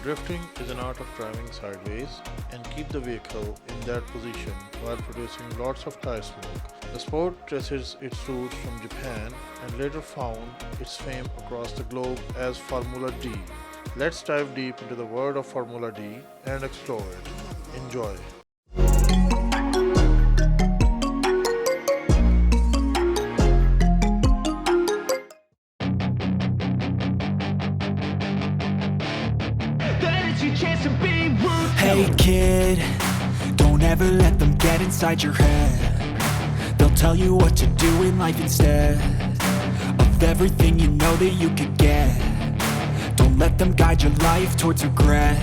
Drifting is an art of driving sideways and keep the vehicle in that position while producing lots of tire smoke. The sport traces its roots from Japan and later found its fame across the globe as Formula D. Let's dive deep into the world of Formula D and explore it. Enjoy. Hey kid, don't ever let them get inside your head. They'll tell you what to do in life instead of everything you know that you could get. Don't let them guide your life towards regret.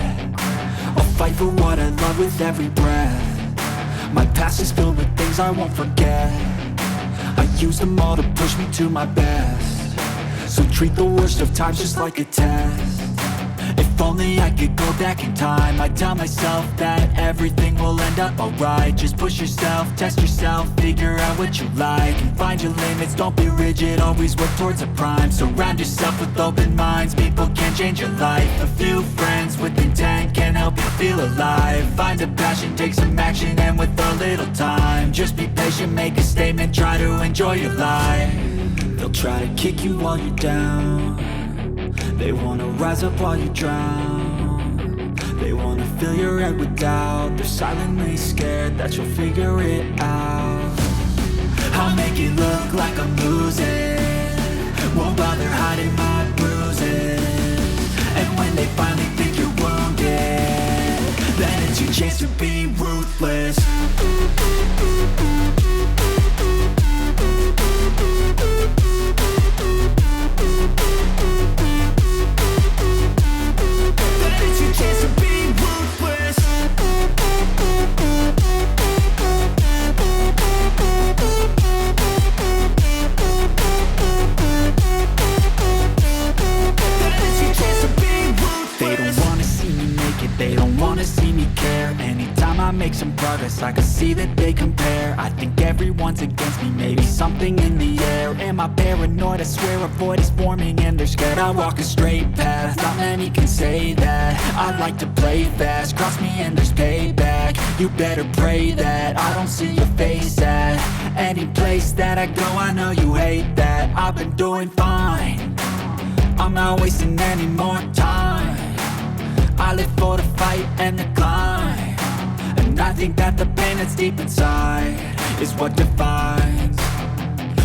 I'll fight for what I love with every breath. My past is filled with things I won't forget. I use them all to push me to my best. So treat the worst of times just like a test. If only I could go back in time, I'd tell myself that everything will end up alright. Just push yourself, test yourself, figure out what you like, and find your limits, don't be rigid, always work towards a prime. Surround yourself with open minds, people can change your life. A few friends with intent can help you feel alive. Find a passion, take some action, and with a little time, just be patient, make a statement, try to enjoy your life. They'll try to kick you while you're down. They wanna rise up while you drown. They wanna fill your head with doubt. They're silently scared that you'll figure it out. I'll make it look like I'm losing, won't bother hiding my bruises. And when they finally think you're wounded, then it's your chance to be ruthless. They don't wanna see me care. Anytime I make some progress, I can see that they compare. I think everyone's against me, maybe something in the air. Am I paranoid? I swear a void is forming and they're scared. I walk a straight path, not many can say that. I like to play fast, cross me and there's payback. You better pray that I don't see your face at any place that I go. I know you hate that. I've been doing fine, I'm not wasting any more time. I live for the fight and the climb, and I think that the pain that's deep inside is what defines.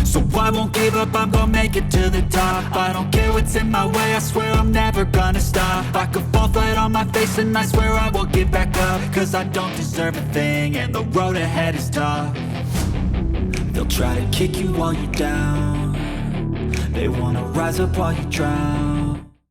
So I won't give up, I'm gonna make it to the top. I don't care what's in my way, I swear I'm never gonna stop. I could fall flat on my face and I swear I won't get back up, cause I don't deserve a thing and the road ahead is tough. They'll try to kick you while you're down. They wanna rise up while you drown.